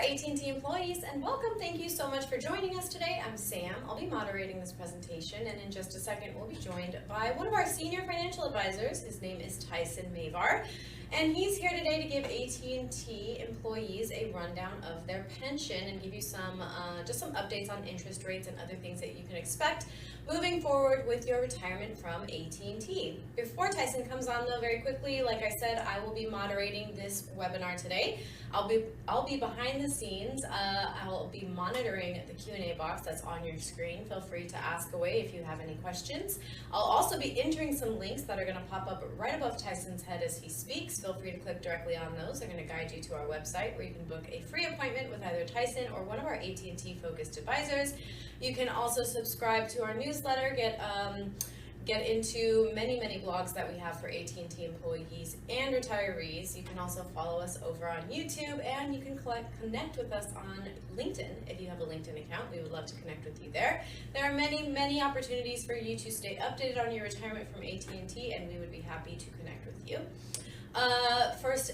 AT&T employees, and welcome. Thank you so much for joining us today. I'm Sam. I'll be moderating this presentation, and in just a second we'll be joined by one of our senior financial advisors. His name is Tyson Mavar, and he's here today to give AT&T employees a rundown of their pension and give you some just some updates on interest rates and other things that you can expect moving forward with your retirement from AT&T. Before Tyson comes on though, very quickly, like I said, I will be moderating this webinar today. I'll be behind the scenes. I'll be monitoring the Q&A box that's on your screen. Feel free to ask away if you have any questions. I'll also be entering some links that are going to pop up right above Tyson's head as he speaks. Feel free to click directly on those. They're going to guide you to our website where you can book a free appointment with either Tyson or one of our AT&T focused advisors. You can also subscribe to our newsletter, get into many blogs that we have for AT&T employees and retirees. You can also follow us over on YouTube, and you can connect with us on LinkedIn. If you have a LinkedIn account, we would love to connect with you there. There are many opportunities for you to stay updated on your retirement from AT&T, and we would be happy to connect with you. First,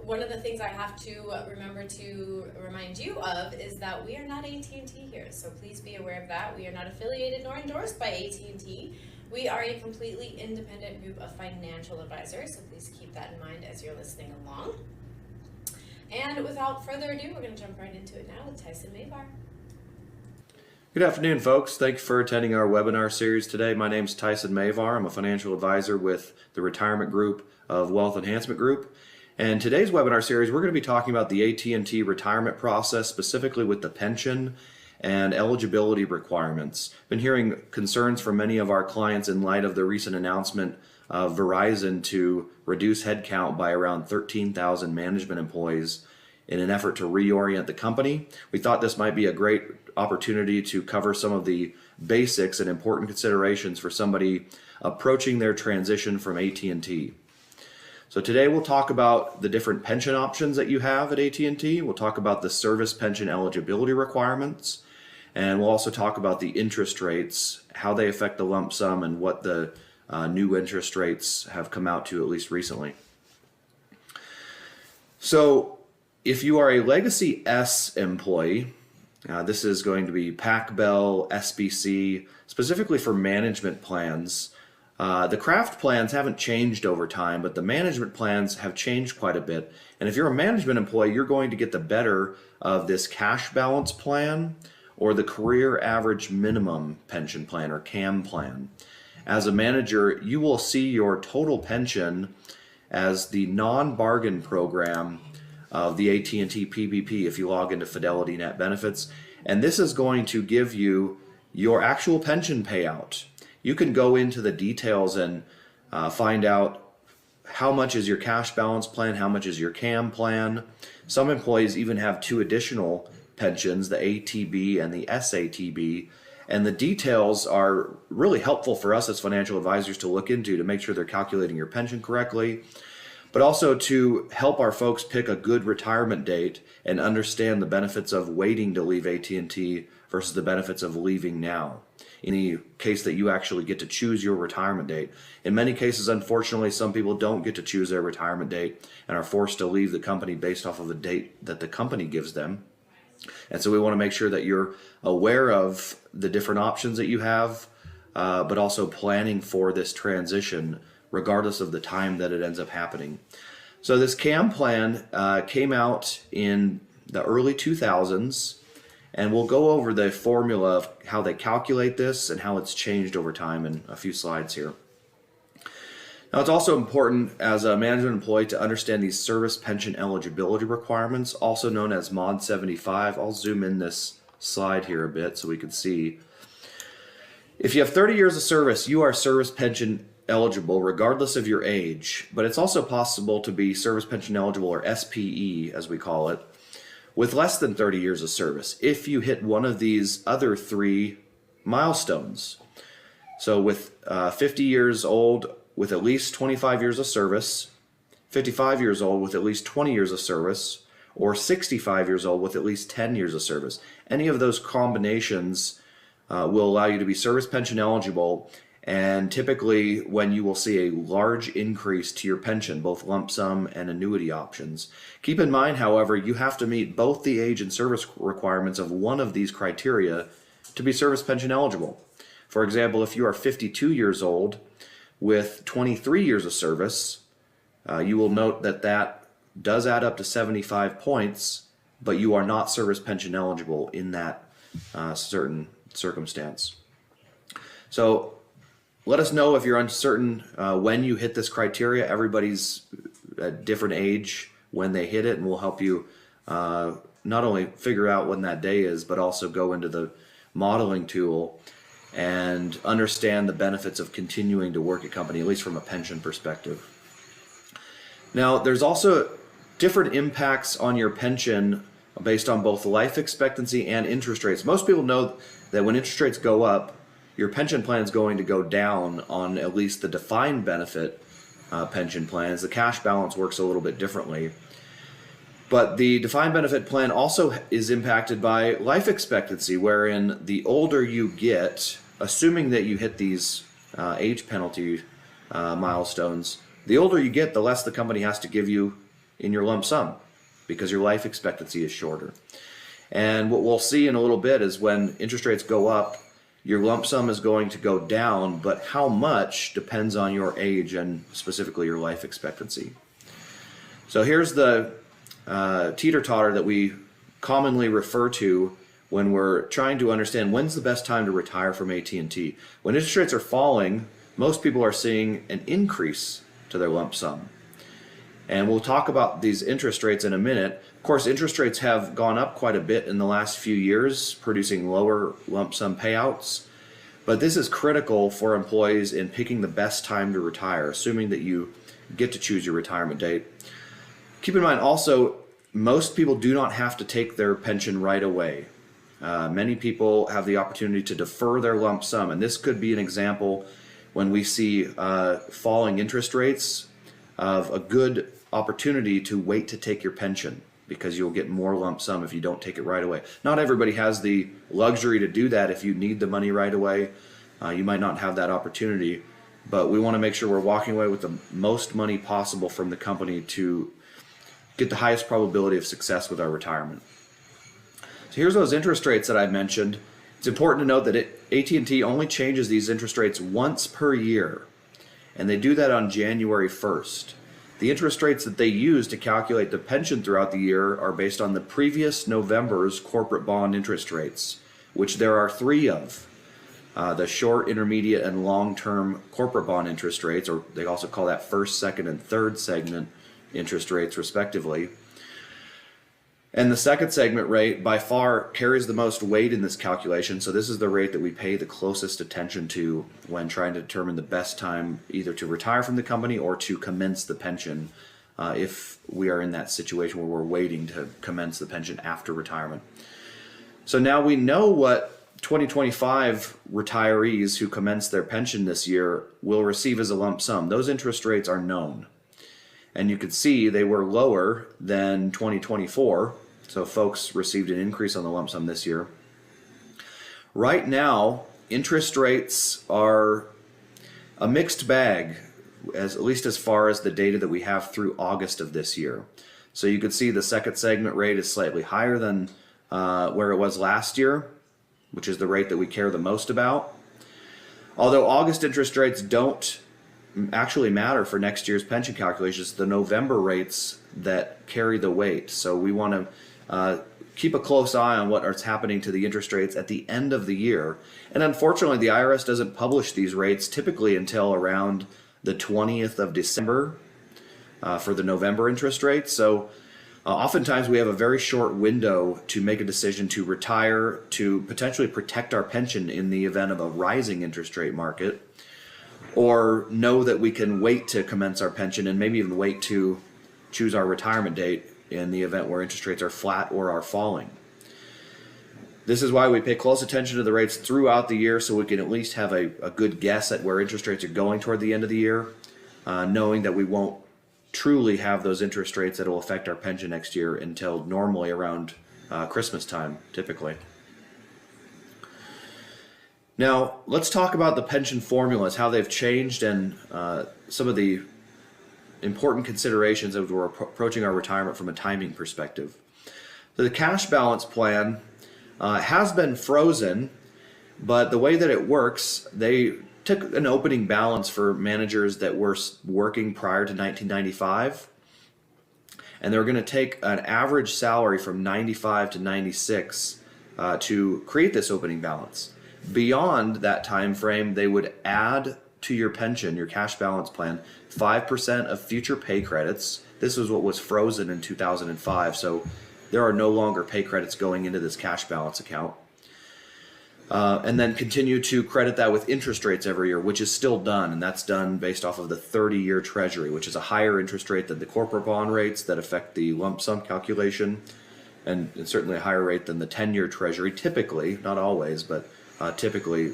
one of the things I have to remember to remind you of is that we are not AT&T here, so please be aware of that. We are not affiliated nor endorsed by AT&T. We are a completely independent group of financial advisors, so please keep that in mind as you're listening along. And without further ado, we're going to jump right into it now with Tyson Mavar. Good afternoon, folks. Thanks for attending our webinar series today. My name is Tyson Mavar. I'm a financial advisor with the retirement group of Wealth Enhancement Group. And today's webinar series, we're going to be talking about the AT&T retirement process, specifically with the pension and eligibility requirements. Been hearing concerns from many of our clients in light of the recent announcement of Verizon to reduce headcount by around 13,000 management employees in an effort to reorient the company. We thought this might be a great opportunity to cover some of the basics and important considerations for somebody approaching their transition from AT&T. So today we'll talk about the different pension options that you have at AT&T. We'll talk about the service pension eligibility requirements, and we'll also talk about the interest rates, how they affect the lump sum, and what the new interest rates have come out to, at least recently. So if you are a Legacy S employee, this is going to be PAC Bell, SBC, specifically for management plans. The craft plans haven't changed over time, but the management plans have changed quite a bit. And if you're a management employee, you're going to get the better of this cash balance plan or the career average minimum pension plan, or CAM plan. As a manager, you will see your total pension as the non-bargain program of the AT&T PPP if you log into Fidelity Net Benefits. And this is going to give you your actual pension payout. You can go into the details and find out how much is your cash balance plan, how much is your CAM plan. Some employees even have two additional pensions, the ATB and the SATB, and the details are really helpful for us as financial advisors to look into to make sure they're calculating your pension correctly, but also to help our folks pick a good retirement date and understand the benefits of waiting to leave AT&T versus the benefits of leaving now. In the case that you actually get to choose your retirement date. In many cases, unfortunately, some people don't get to choose their retirement date and are forced to leave the company based off of a date that the company gives them. And so we want to make sure that you're aware of the different options that you have, but also planning for this transition regardless of the time that it ends up happening. So this CAM plan came out in the early 2000s. And we'll go over the formula of how they calculate this and how it's changed over time in a few slides here. Now, it's also important as a management employee to understand these service pension eligibility requirements, also known as Mod 75. I'll zoom in this slide here a bit so we can see. If you have 30 years of service, you are service pension eligible regardless of your age, but it's also possible to be service pension eligible, or SPE as we call it, with less than 30 years of service if you hit one of these other three milestones. So with 50 years old with at least 25 years of service, 55 years old with at least 20 years of service, or 65 years old with at least 10 years of service. Any of those combinations will allow you to be service pension eligible, And typically when you will see a large increase to your pension, both lump sum and annuity options. Keep in mind, however, you have to meet both the age and service requirements of one of these criteria to be service pension eligible. For example, if you are 52 years old with 23 years of service, you will note that that does add up to 75 points, but you are not service pension eligible in that certain circumstance. So let us know if you're uncertain when you hit this criteria. Everybody's at different age when they hit it, and we'll help you not only figure out when that day is, but also go into the modeling tool and understand the benefits of continuing to work at company, at least from a pension perspective. Now, there's also different impacts on your pension based on both life expectancy and interest rates. Most people know that when interest rates go up, your pension plan is going to go down on at least the defined benefit pension plans. The cash balance works a little bit differently. But the defined benefit plan also is impacted by life expectancy, wherein the older you get, assuming that you hit these age penalty milestones, the older you get, the less the company has to give you in your lump sum because your life expectancy is shorter. And what we'll see in a little bit is when interest rates go up, your lump sum is going to go down, but how much depends on your age and specifically your life expectancy. So here's the teeter-totter that we commonly refer to when we're trying to understand when's the best time to retire from AT&T. When interest rates are falling, most people are seeing an increase to their lump sum. And we'll talk about these interest rates in a minute. Of course, interest rates have gone up quite a bit in the last few years, producing lower lump sum payouts. But this is critical for employees in picking the best time to retire, assuming that you get to choose your retirement date. Keep in mind also, most people do not have to take their pension right away. Many people have the opportunity to defer their lump sum, and this could be an example when we see falling interest rates of a good opportunity to wait to take your pension, because you'll get more lump sum if you don't take it right away. Not everybody has the luxury to do that. If you need the money right away, you might not have that opportunity, but we want to make sure we're walking away with the most money possible from the company to get the highest probability of success with our retirement. So here's those interest rates that I mentioned. It's important to note that AT&T only changes these interest rates once per year, and they do that on January 1st. The interest rates that they use to calculate the pension throughout the year are based on the previous November's corporate bond interest rates, which there are three of. The short, intermediate, and long-term corporate bond interest rates, or they also call that first, second, and third segment interest rates, respectively. And the second segment rate by far carries the most weight in this calculation, so this is the rate that we pay the closest attention to when trying to determine the best time either to retire from the company or to commence the pension, if we are in that situation where we're waiting to commence the pension after retirement. So now we know what 2025 retirees who commence their pension this year will receive as a lump sum. Those interest rates are known. And you can see they were lower than 2024. So folks received an increase on the lump sum this year. Right now, interest rates are a mixed bag, at least as far as the data that we have through August of this year. So you can see the second segment rate is slightly higher than where it was last year, which is the rate that we care the most about. Although August interest rates don't actually matter for next year's pension calculations, the November rates that carry the weight. So we want to keep a close eye on what is happening to the interest rates at the end of the year. And unfortunately, the IRS doesn't publish these rates typically until around the 20th of December for the November interest rates. So oftentimes we have a very short window to make a decision to retire, to potentially protect our pension in the event of a rising interest rate market, or know that we can wait to commence our pension and maybe even wait to choose our retirement date in the event where interest rates are flat or are falling. This is why we pay close attention to the rates throughout the year, so we can at least have a good guess at where interest rates are going toward the end of the year, knowing that we won't truly have those interest rates that will affect our pension next year until normally around Christmas time, typically. Now, let's talk about the pension formulas, how they've changed, and some of the important considerations as we're approaching our retirement from a timing perspective. So the cash balance plan has been frozen, but the way that it works, they took an opening balance for managers that were working prior to 1995, and they were going to take an average salary from 95 to 96 to create this opening balance. Beyond that time frame, they would add to your pension, your cash balance plan, 5% of future pay credits. This is what was frozen in 2005, so there are no longer pay credits going into this cash balance account. And then continue to credit that with interest rates every year, which is still done, and that's done based off of the 30-year Treasury, which is a higher interest rate than the corporate bond rates that affect the lump sum calculation, and it's certainly a higher rate than the 10-year Treasury, typically, not always, but typically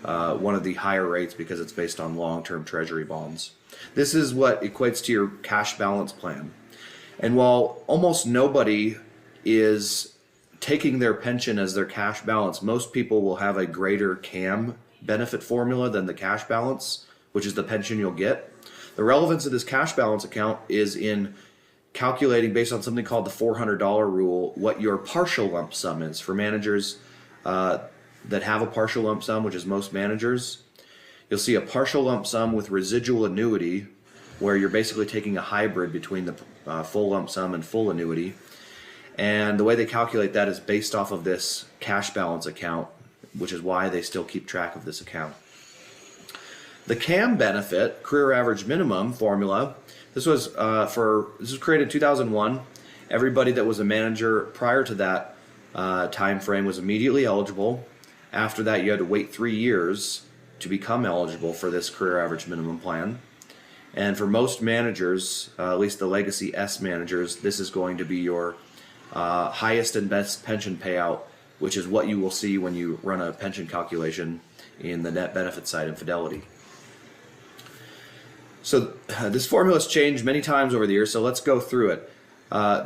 one of the higher rates because it's based on long-term Treasury bonds. This is what equates to your cash balance plan. And while almost nobody is taking their pension as their cash balance, most people will have a greater CAM benefit formula than the cash balance, which is the pension you'll get. The relevance of this cash balance account is in calculating, based on something called the $400 rule, what your partial lump sum is. For managers that have a partial lump sum, which is most managers, you'll see a partial lump sum with residual annuity, where you're basically taking a hybrid between the full lump sum and full annuity. And the way they calculate that is based off of this cash balance account, which is why they still keep track of this account. The CAM benefit, career average minimum formula, this was created in 2001. Everybody that was a manager prior to that time frame was immediately eligible. After that, you had to wait 3 years to become eligible for this career average minimum plan. And for most managers, at least the Legacy S managers, this is going to be your highest and best pension payout, which is what you will see when you run a pension calculation in the net benefit side in Fidelity. So this formula has changed many times over the years, so let's go through it.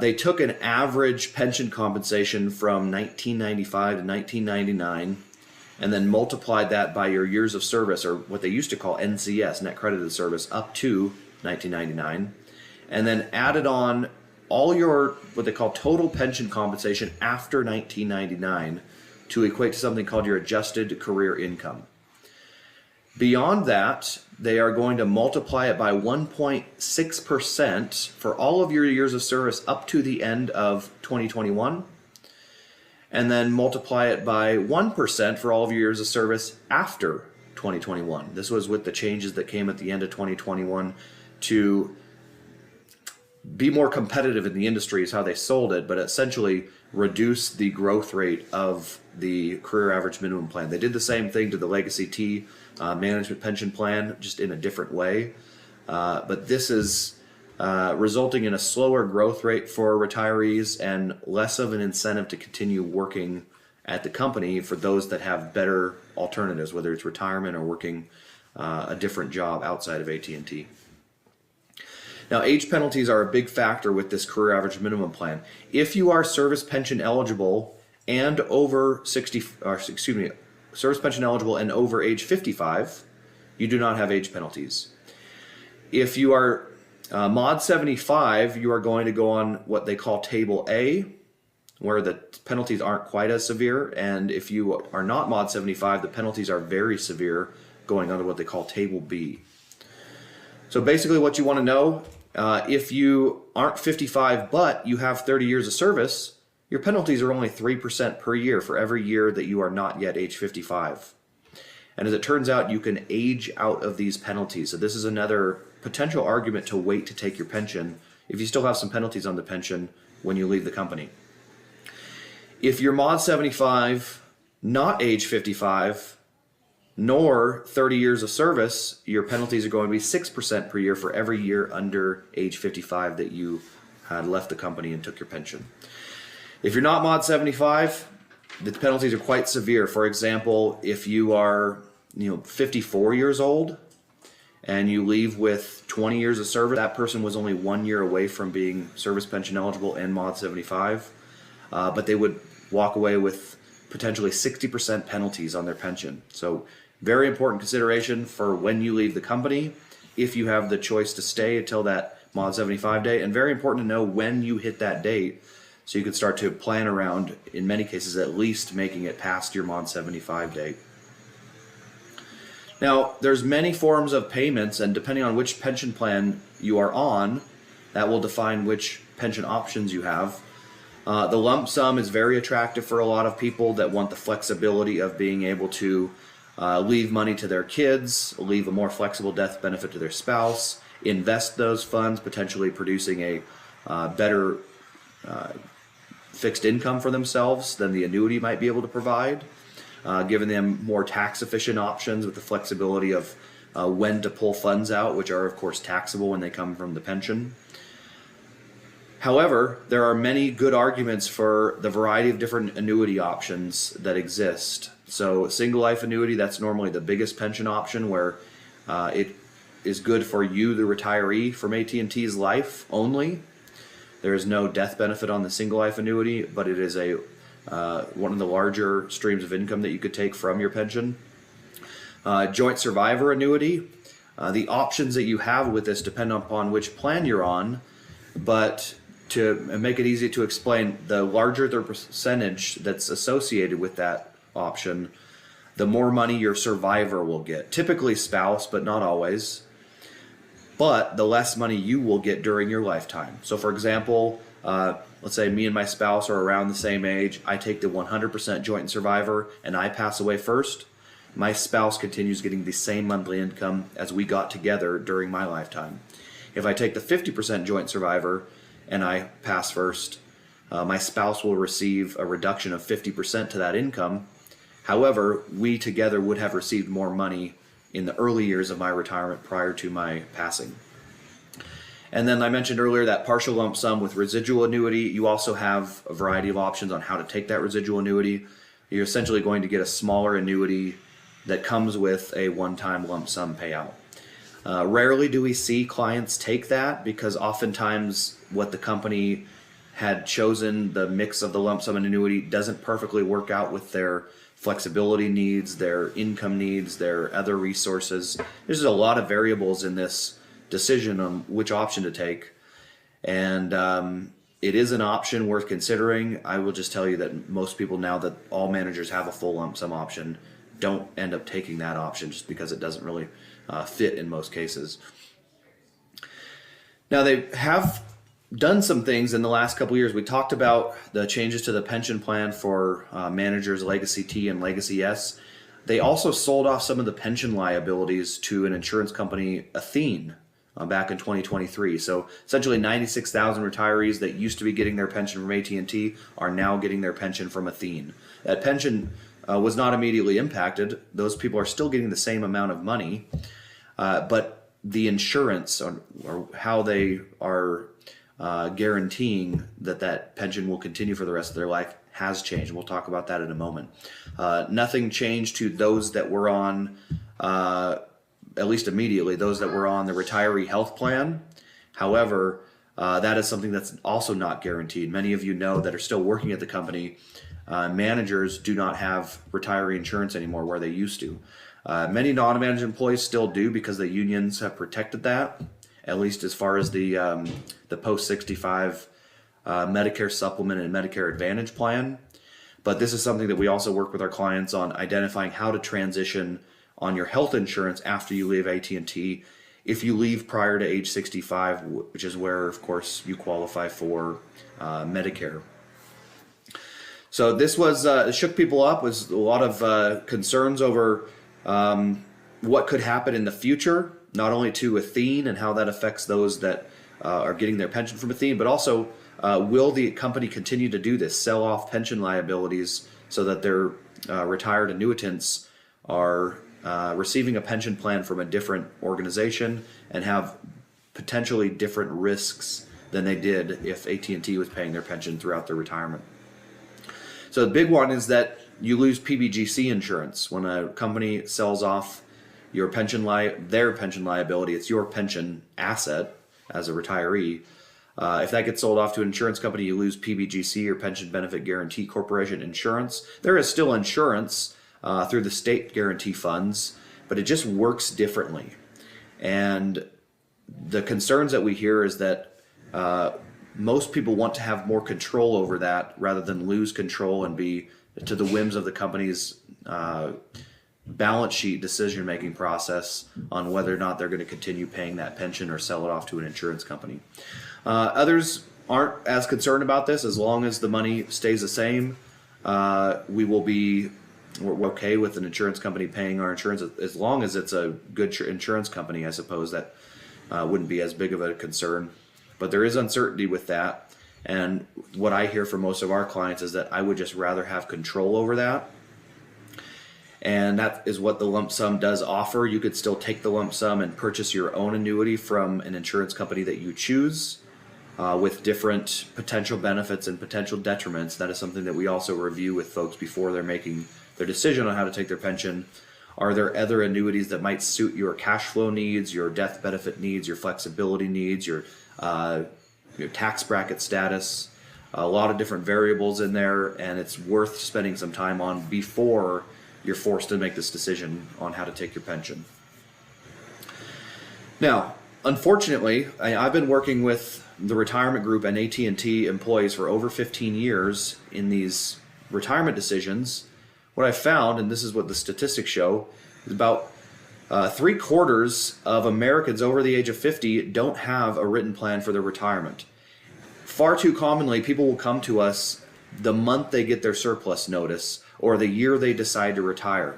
They took an average pension compensation from 1995 to 1999 and then multiplied that by your years of service, or what they used to call NCS, net credited service, up to 1999, and then added on all your what they call total pension compensation after 1999 to equate to something called your adjusted career income. Beyond that, they are going to multiply it by 1.6% for all of your years of service up to the end of 2021, and then multiply it by 1% for all of your years of service after 2021. This was with the changes that came at the end of 2021 to be more competitive in the industry is how they sold it, but essentially reduce the growth rate of the career average minimum plan. They did the same thing to the Legacy T management pension plan, just in a different way. But this is resulting in a slower growth rate for retirees and less of an incentive to continue working at the company for those that have better alternatives, whether it's retirement or working a different job outside of AT&T. Now, age penalties are a big factor with this career average minimum plan. If you are service pension eligible and over service pension eligible and over age 55, you do not have age penalties. If you are mod 75, you are going to go on what they call Table A, where the penalties aren't quite as severe. And if you are not mod 75, the penalties are very severe, going on to what they call Table B. So basically what you want to know, if you aren't 55 but you have 30 years of service, your penalties are only 3% per year for every year that you are not yet age 55. And as it turns out, you can age out of these penalties. So this is another potential argument to wait to take your pension if you still have some penalties on the pension when you leave the company. If you're mod 75, not age 55, nor 30 years of service, your penalties are going to be 6% per year for every year under age 55 that you had left the company and took your pension. If you're not mod 75, the penalties are quite severe. For example, if you are 54 years old and you leave with 20 years of service, that person was only 1 year away from being service pension eligible and mod 75, but they would walk away with potentially 60% penalties on their pension. So very important consideration for when you leave the company, if you have the choice to stay until that Mod 75 day, and very important to know when you hit that date so you can start to plan around, in many cases at least, making it past your Mod 75 date. Now, there's many forms of payments, and depending on which pension plan you are on, that will define which pension options you have. The lump sum is very attractive for a lot of people that want the flexibility of being able to leave money to their kids, leave a more flexible death benefit to their spouse, invest those funds, potentially producing a better fixed income for themselves than the annuity might be able to provide, giving them more tax efficient options with the flexibility of when to pull funds out, which are of course taxable when they come from the pension. However, there are many good arguments for the variety of different annuity options that exist. So single life annuity, that's normally the biggest pension option, where it is good for you, the retiree, from AT&T's life only. There is no death benefit on the single life annuity, but it is a one of the larger streams of income that you could take from your pension. Joint survivor annuity, the options that you have with this depend upon which plan you're on, but to make it easy to explain, the larger the percentage that's associated with that option, the more money your survivor will get. Typically spouse, but not always. But the less money you will get during your lifetime. So for example, let's say me and my spouse are around the same age. I take the 100% joint survivor and I pass away first. My spouse continues getting the same monthly income as we got together during my lifetime. If I take the 50% joint survivor and I pass first, my spouse will receive a reduction of 50% to that income. However, we together would have received more money in the early years of my retirement prior to my passing. And then I mentioned earlier that partial lump sum with residual annuity. You also have a variety of options on how to take that residual annuity. You're essentially going to get a smaller annuity that comes with a one-time lump sum payout. Rarely do we see clients take that, because oftentimes what the company had chosen, the mix of the lump sum and annuity, doesn't perfectly work out with their flexibility needs, their income needs, their other resources. There's a lot of variables in this decision on which option to take, and it is an option worth considering. I will just tell you that most people, now that all managers have a full lump sum option, don't end up taking that option just because it doesn't really fit in most cases. Now, they have done some things in the last couple of years. We talked about the changes to the pension plan for managers Legacy T and Legacy S. They also sold off some of the pension liabilities to an insurance company, Athene, back in 2023. So essentially 96,000 retirees that used to be getting their pension from AT&T are now getting their pension from Athene. That pension was not immediately impacted. Those people are still getting the same amount of money, but the insurance, or how they are guaranteeing that pension will continue for the rest of their life, has changed. We'll talk about that in a moment. Nothing changed to those that were on, at least immediately, those that were on the retiree health plan. However, that is something that's also not guaranteed. Many of you know that are still working at the company, managers do not have retiree insurance anymore where they used to. Many non-managed employees still do, because the unions have protected that, at least as far as the post-65 Medicare supplement and Medicare Advantage plan. But this is something that we also work with our clients on, identifying how to transition on your health insurance after you leave AT&T. If you leave prior to age 65, which is where, of course, you qualify for Medicare. So this was shook people up. Was a lot of concerns over what could happen in the future, not only to Athene and how that affects those that are getting their pension from Athene, but also will the company continue to do this, sell off pension liabilities so that their retired annuitants are receiving a pension plan from a different organization and have potentially different risks than they did if AT&T was paying their pension throughout their retirement. So the big one is that you lose PBGC insurance. When a company sells off your their pension liability, it's your pension asset as a retiree. If that gets sold off to an insurance company, you lose PBGC or Pension Benefit Guarantee Corporation insurance. There is still insurance through the state guarantee funds, but it just works differently. And the concerns that we hear is that most people want to have more control over that rather than lose control and be to the whims of the company's balance sheet decision-making process on whether or not they're going to continue paying that pension or sell it off to an insurance company. Others aren't as concerned about this. As long as the money stays the same, we're okay with an insurance company paying our insurance, as long as it's a good insurance company. I suppose that wouldn't be as big of a concern. But there is uncertainty with that. And what I hear from most of our clients is that I would just rather have control over that. And that is what the lump sum does offer. You could still take the lump sum and purchase your own annuity from an insurance company that you choose with different potential benefits and potential detriments. That is something that we also review with folks before they're making their decision on how to take their pension. Are there other annuities that might suit your cash flow needs, your death benefit needs, your flexibility needs, your tax bracket status? A lot of different variables in there, and it's worth spending some time on before you're forced to make this decision on how to take your pension. Now, unfortunately, I've been working with the retirement group and AT&T employees for over 15 years in these retirement decisions. What I found, and this is what the statistics show, is about 3/4 of Americans over the age of 50 don't have a written plan for their retirement. Far too commonly, people will come to us the month they get their surplus notice, or the year they decide to retire,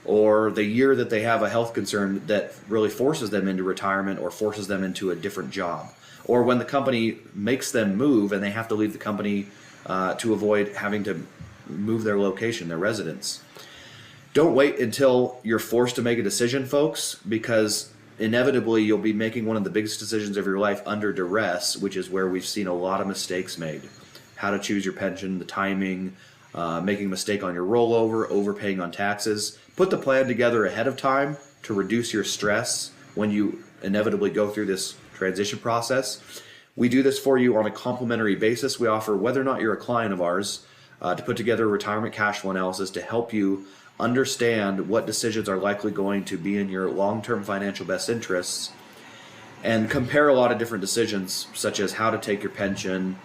or the year that they have a health concern that really forces them into retirement or forces them into a different job, or when the company makes them move and they have to leave the company to avoid having to move their location, their residence. Don't wait until you're forced to make a decision, folks, because inevitably you'll be making one of the biggest decisions of your life under duress, which is where we've seen a lot of mistakes made. How to choose your pension, the timing, making a mistake on your rollover, overpaying on taxes. Put the plan together ahead of time to reduce your stress when you inevitably go through this transition process. We do this for you on a complimentary basis. We offer, whether or not you're a client of ours, to put together a retirement cash flow analysis to help you understand what decisions are likely going to be in your long-term financial best interests, and compare a lot of different decisions, such as how to take your pension,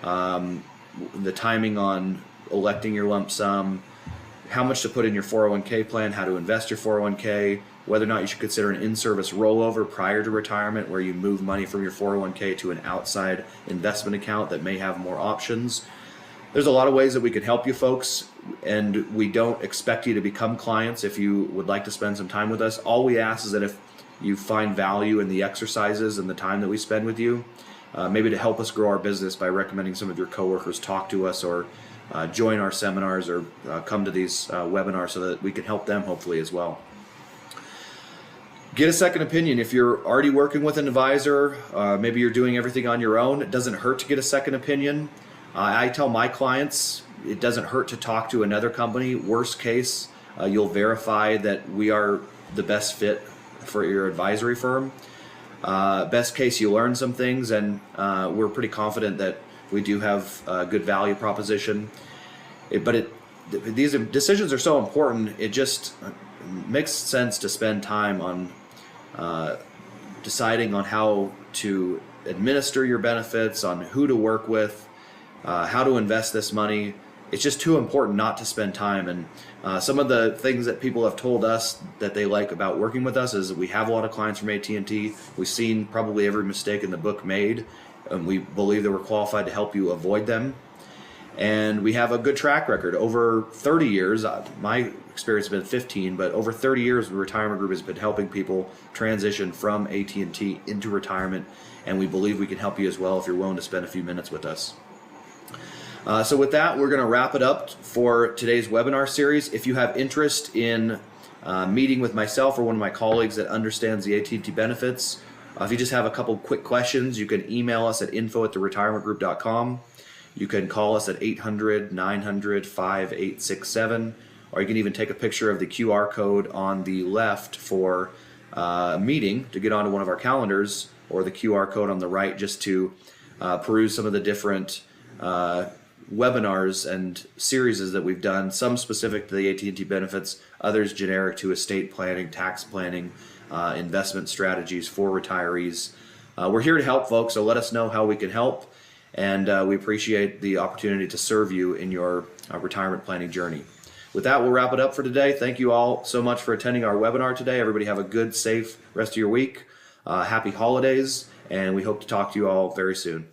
the timing on electing your lump sum, how much to put in your 401k plan, how to invest your 401k, whether or not you should consider an in-service rollover prior to retirement, where you move money from your 401k to an outside investment account that may have more options. There's a lot of ways that we can help you folks, and we don't expect you to become clients if you would like to spend some time with us. All we ask is that if you find value in the exercises and the time that we spend with you, maybe to help us grow our business by recommending some of your coworkers talk to us, or join our seminars, or come to these webinars so that we can help them hopefully as well. Get a second opinion. If you're already working with an advisor, maybe you're doing everything on your own, it doesn't hurt to get a second opinion. I tell my clients it doesn't hurt to talk to another company. Worst case, you'll verify that we are the best fit for your advisory firm. Best case, you learn some things, and we're pretty confident that we do have a good value proposition. These decisions are so important, it just makes sense to spend time on deciding on how to administer your benefits, on who to work with, how to invest this money. It's just too important not to spend time. And some of the things that people have told us that they like about working with us is that we have a lot of clients from AT&T. We've seen probably every mistake in the book made, and we believe that we're qualified to help you avoid them. And we have a good track record. Over 30 years, my experience has been 15, but over 30 years, the retirement group has been helping people transition from AT&T into retirement, and we believe we can help you as well if you're willing to spend a few minutes with us. So with that, we're going to wrap it up for today's webinar series. If you have interest in meeting with myself or one of my colleagues that understands the AT&T benefits, if you just have a couple quick questions, you can email us at info@theretirementgroup.com. You can call us at 800-900-5867, or you can even take a picture of the QR code on the left for a meeting to get onto one of our calendars, or the QR code on the right just to peruse some of the different webinars and series that we've done, some specific to the AT&T benefits, others generic to estate planning, tax planning, investment strategies for retirees. We're here to help, folks, so let us know how we can help, and we appreciate the opportunity to serve you in your retirement planning journey. With that, we'll wrap it up for today. Thank you all so much for attending our webinar today. Everybody have a good, safe rest of your week. Happy holidays, and we hope to talk to you all very soon.